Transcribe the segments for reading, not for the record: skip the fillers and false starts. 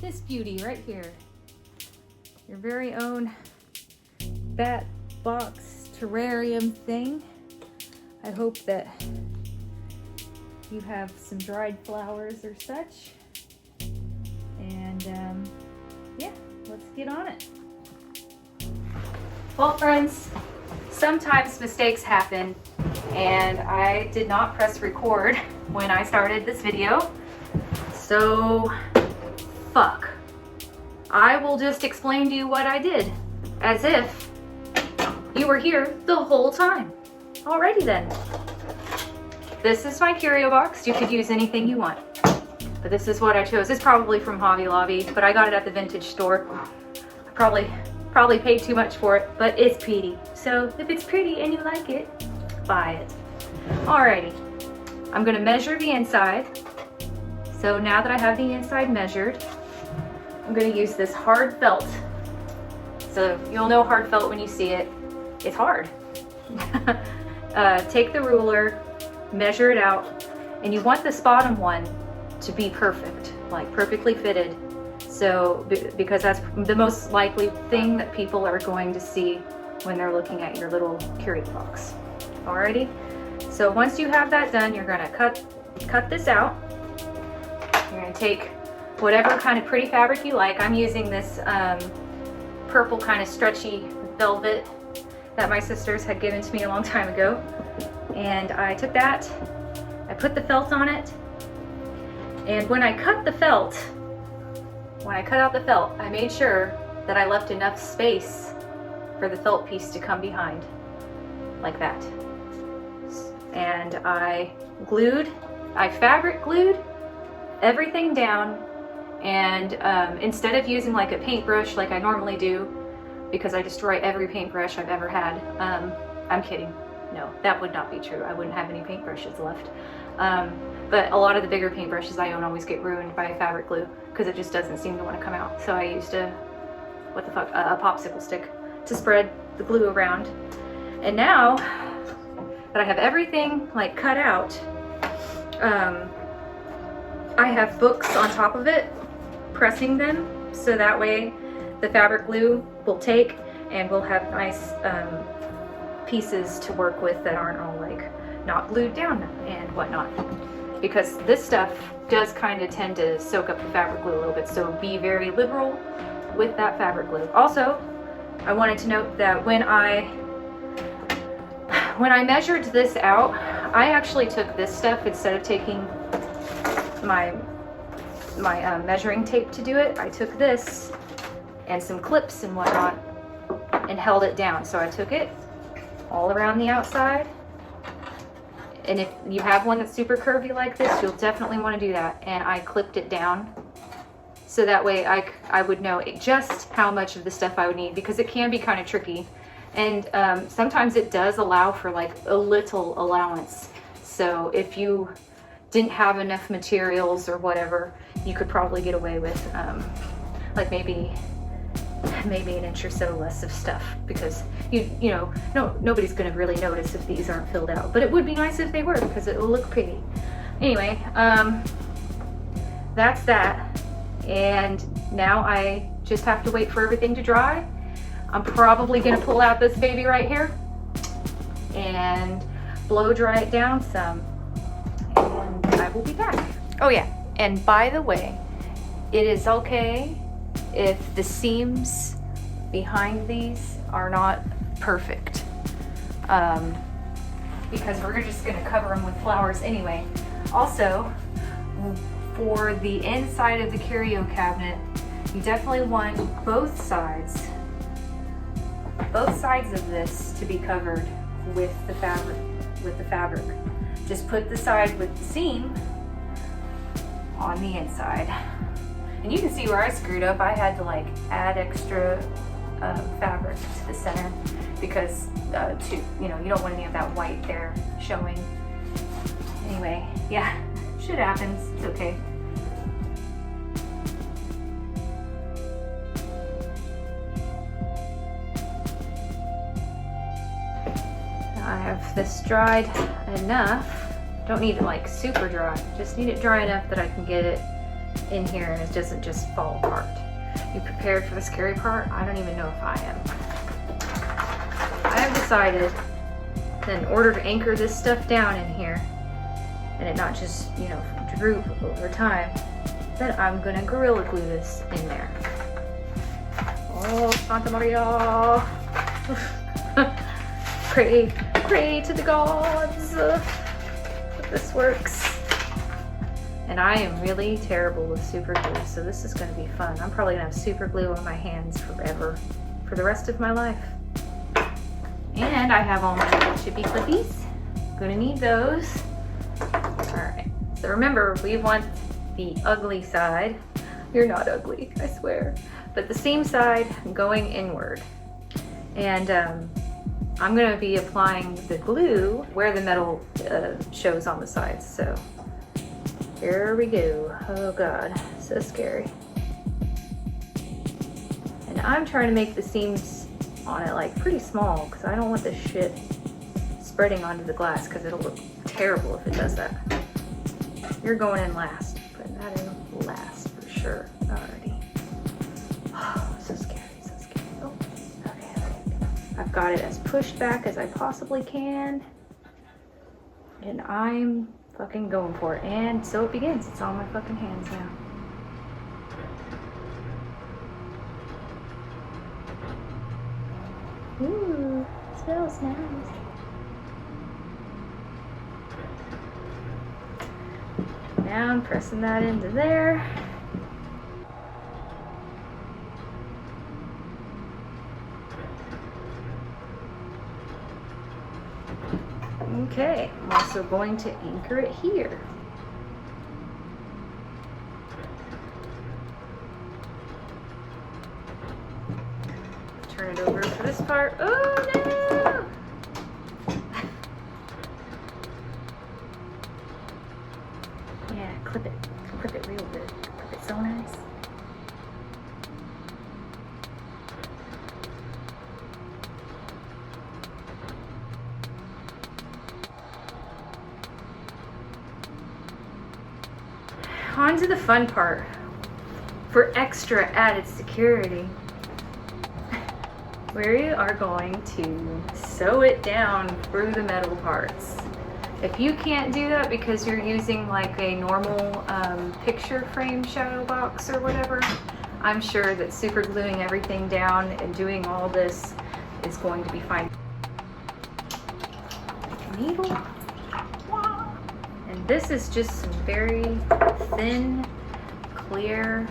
this beauty right here. Your very own bat box terrarium thing. I hope that you have some dried flowers or such. And yeah, let's get on it. Well, friends, sometimes mistakes happen, and I did not press record when I started this video. So, fuck. I will just explain to you what I did, as if you were here the whole time. Alrighty then. This is my curio box. You could use anything you want, but this is what I chose. It's probably from Hobby Lobby, but I got it at the vintage store. I probably paid too much for it, but it's pretty. So if it's pretty and you like it, buy it. Alrighty, I'm gonna measure the inside. So now that I have the inside measured, I'm gonna use this hard felt. So you'll know hard felt when you see it. It's hard. Take the ruler, measure it out, and you want this bottom one to be perfect, like perfectly fitted. So, because that's the most likely thing that people are going to see when they're looking at your little curio box. Alrighty? So once you have that done, you're gonna cut this out. You're gonna take whatever kind of pretty fabric you like. I'm using this purple kind of stretchy velvet that my sisters had given to me a long time ago. And I took that, I put the felt on it, and when I cut out the felt, I made sure that I left enough space for the felt piece to come behind, like that. And I fabric glued everything down, and instead of using like a paintbrush like I normally do, because I destroy every paintbrush I've ever had, I'm kidding. No, that would not be true. I wouldn't have any paintbrushes left. But a lot of the bigger paintbrushes I own always get ruined by fabric glue because it just doesn't seem to want to come out. So I used a popsicle stick to spread the glue around. And now that I have everything like cut out, I have books on top of it, pressing them, so that way the fabric glue will take and we'll have nice pieces to work with that aren't all like not glued down and whatnot, because this stuff does kind of tend to soak up the fabric glue a little bit, so be very liberal with that fabric glue. Also, I wanted to note that when I measured this out, I actually took this stuff instead of taking my measuring tape to do it. I took this and some clips and whatnot and held it down. So I took it all around the outside, and if you have one that's super curvy like this, you'll definitely want to do that. And I clipped it down so that way I would know just how much of the stuff I would need, because it can be kind of tricky, and sometimes it does allow for like a little allowance. So if you didn't have enough materials or whatever, you could probably get away with like maybe an inch or so less of stuff, because nobody's gonna really notice if these aren't filled out, but it would be nice if they were, because it will look pretty. Anyway, that's that, and now I just have to wait for everything to dry. I'm probably gonna pull out this baby right here and blow dry it down some, and I will be back. Oh yeah, and by the way, it is okay if the seams behind these are not perfect, because we're just going to cover them with flowers anyway. Also, for the inside of the curio cabinet, you definitely want both sides of this to be covered with the fabric. Just put the side with the seam on the inside. And you can see where I screwed up. I had to like add extra fabric to the center, because you don't want any of that white there showing. Anyway, yeah, shit happens. It's okay. I have this dried enough. Don't need it like super dry. Just need it dry enough that I can get it in here and it doesn't just fall apart. You prepared for the scary part? I don't even know if I am. I have decided that in order to anchor this stuff down in here and it not just, you know, droop over time, that I'm gonna Gorilla Glue this in there. Oh, Santa Maria! Pray to the gods that this works. And I am really terrible with super glue, so this is gonna be fun. I'm probably gonna have super glue on my hands forever, for the rest of my life. And I have all my chippy clippies. Gonna need those. All right, so remember, we want the ugly side. You're not ugly, I swear. But the seam side going inward. And I'm gonna be applying the glue where the metal shows on the sides, so. Here we go. Oh God, so scary. And I'm trying to make the seams on it like pretty small because I don't want this shit spreading onto the glass because it'll look terrible if it does that. You're going in last. Putting that in last for sure. Alrighty. Oh, so scary, so scary. Oh, okay. I've got it as pushed back as I possibly can. And I'm fucking going for it. And so it begins. It's on my fucking hands now. Ooh, smells nice. Now I'm pressing that into there. Okay, I'm also going to anchor it here. Turn it over for this part. Oh no! Yeah, clip it real good. Clip it so nice. On to the fun part. For extra added security, we are going to sew it down through the metal parts. If you can't do that because you're using like a normal picture frame shadow box or whatever, I'm sure that super gluing everything down and doing all this is going to be fine. Needle. And this is just some very thin, clear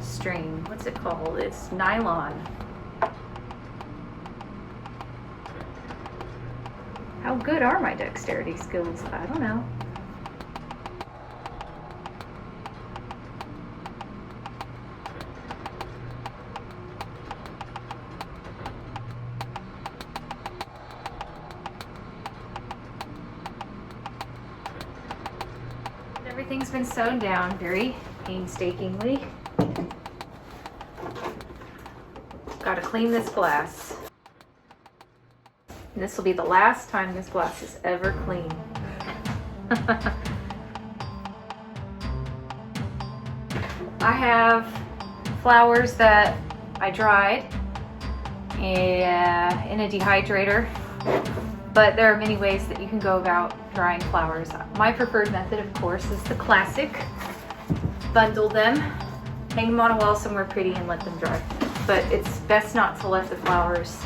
string. What's it called? It's nylon. How good are my dexterity skills? I don't know. Everything's been sewn down very painstakingly. Gotta clean this glass. And this will be the last time this glass is ever clean. I have flowers that I dried in a dehydrator, but there are many ways that you can go about drying flowers. My preferred method, of course, is the classic. Bundle them, hang them on a wall somewhere pretty and let them dry. But it's best not to let the flowers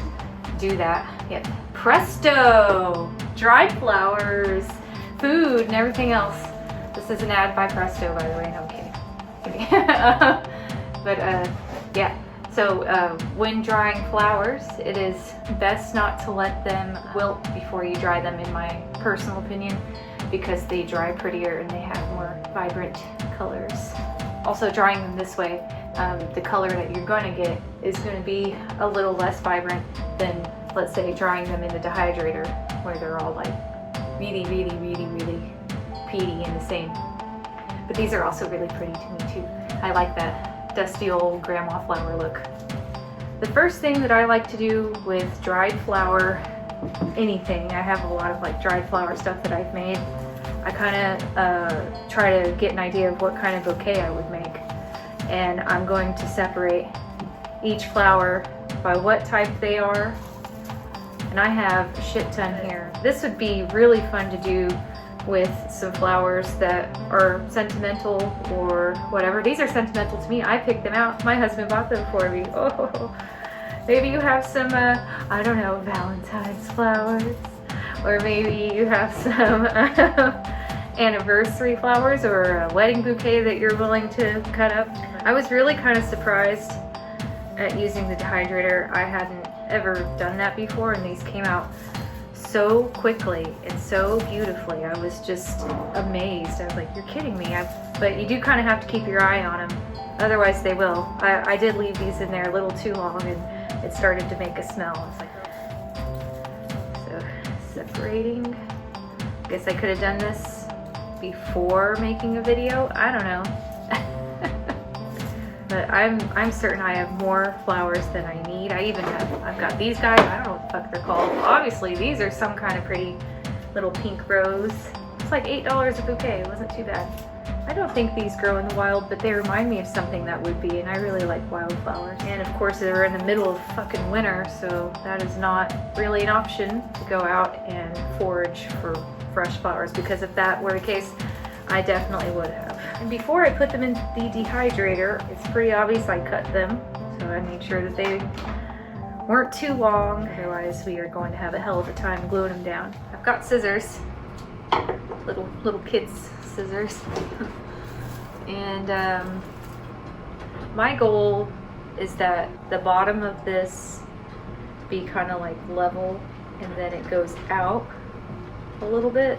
do that. Yep. Presto! Dried flowers, food, and everything else. This is an ad by Presto, by the way. No, I'm kidding. But yeah. So when drying flowers, it is best not to let them wilt before you dry them, in my personal opinion, because they dry prettier and they have more vibrant colors. Also, drying them this way, the color that you're going to get is going to be a little less vibrant than, let's say, drying them in the dehydrator, where they're all like really peaty and the same. But these are also really pretty to me too. I like that dusty old grandma flower look. The first thing that I like to do with dried flower, anything, I have a lot of like dried flower stuff that I've made. I kind of try to get an idea of what kind of bouquet I would make. and I'm going to separate each flower by what type they are. And I have a shit ton here. This would be really fun to do with some flowers that are sentimental or whatever. These are sentimental to me. I picked them out. My husband bought them for me. Oh, maybe you have some, I don't know, Valentine's flowers, or maybe you have some anniversary flowers or a wedding bouquet that you're willing to cut up. I was really kind of surprised at using the dehydrator. I hadn't ever done that before, and these came out so quickly and so beautifully. I was just amazed. I was like, you're kidding me. But you do kind of have to keep your eye on them, otherwise they will. I did leave these in there a little too long, and it started to make a smell. I was like, so separating. I guess I could have done this before making a video. I don't know. But I'm certain I have more flowers than I need. I've got these guys, I don't know what the fuck they're called. Obviously these are some kind of pretty little pink rose. It's like $8 a bouquet, it wasn't too bad. I don't think these grow in the wild, but they remind me of something that would be, and I really like wildflowers. And of course they're in the middle of fucking winter, so that is not really an option to go out and forage for fresh flowers, because if that were the case, I definitely would have. And before I put them in the dehydrator, it's pretty obvious I cut them. So I made sure that they weren't too long, otherwise we are going to have a hell of a time gluing them down. I've got scissors, little kids scissors. And my goal is that the bottom of this be kind of like level, and then it goes out a little bit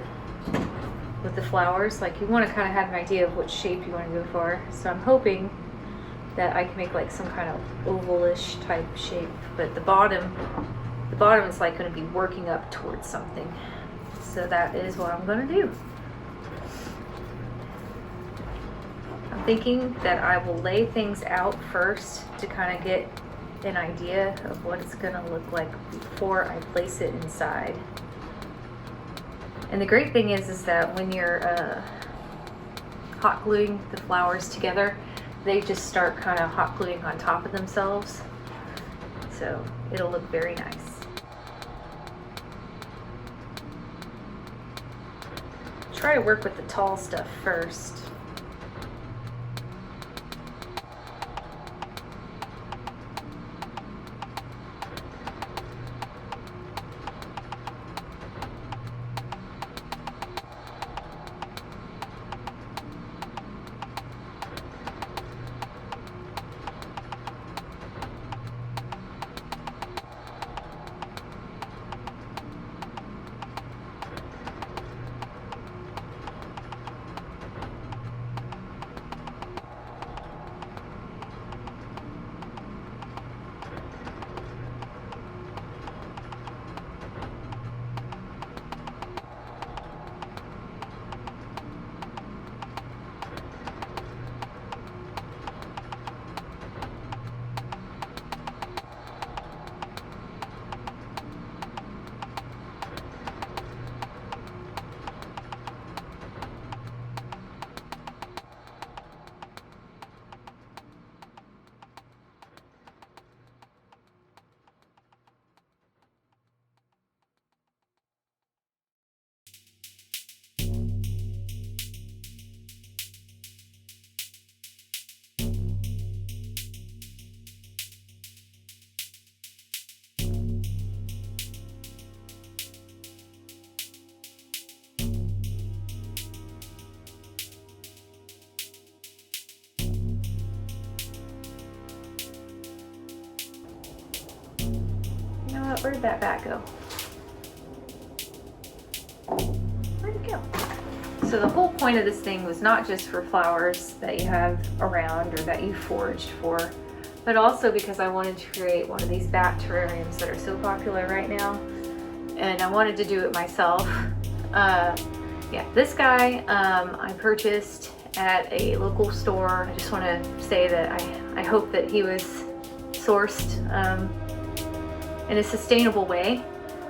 with the flowers. Like, you want to kind of have an idea of what shape you want to go for. So I'm hoping that I can make like some kind of ovalish type shape, but the bottom is like going to be working up towards something. So that is what I'm going to do. I'm thinking that I will lay things out first to kind of get an idea of what it's going to look like before I place it inside. And the great thing is that when you're hot gluing the flowers together, they just start kind of hot gluing on top of themselves. So it'll look very nice. Try to work with the tall stuff first. Where did that bat go? Where'd it go? So the whole point of this thing was not just for flowers that you have around or that you foraged for, but also because I wanted to create one of these bat terrariums that are so popular right now, and I wanted to do it myself. Yeah, this guy I purchased at a local store. I just want to say that I hope that he was sourced in a sustainable way,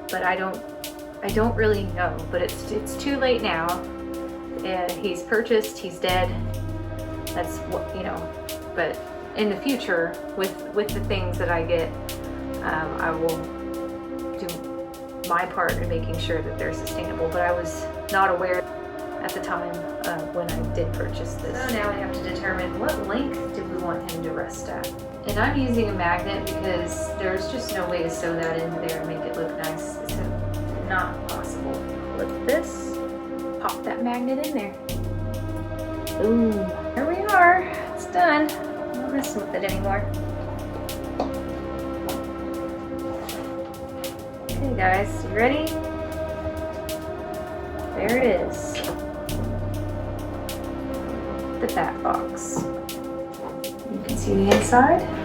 but I don't really know. But it's too late now. He's purchased, he's dead. That's what, you know, but in the future, with the things that I get, I will do my part in making sure that they're sustainable. But I was not aware at the time when I did purchase this. So now we have to determine what length do we want him to rest at. And I'm using a magnet because there's just no way to sew that into there and make it look nice. It's not possible. Flip this, pop that magnet in there. Boom, there we are, it's done. I'm not messing with it anymore. Okay guys, you ready? There it is. The bat box. You can see the inside.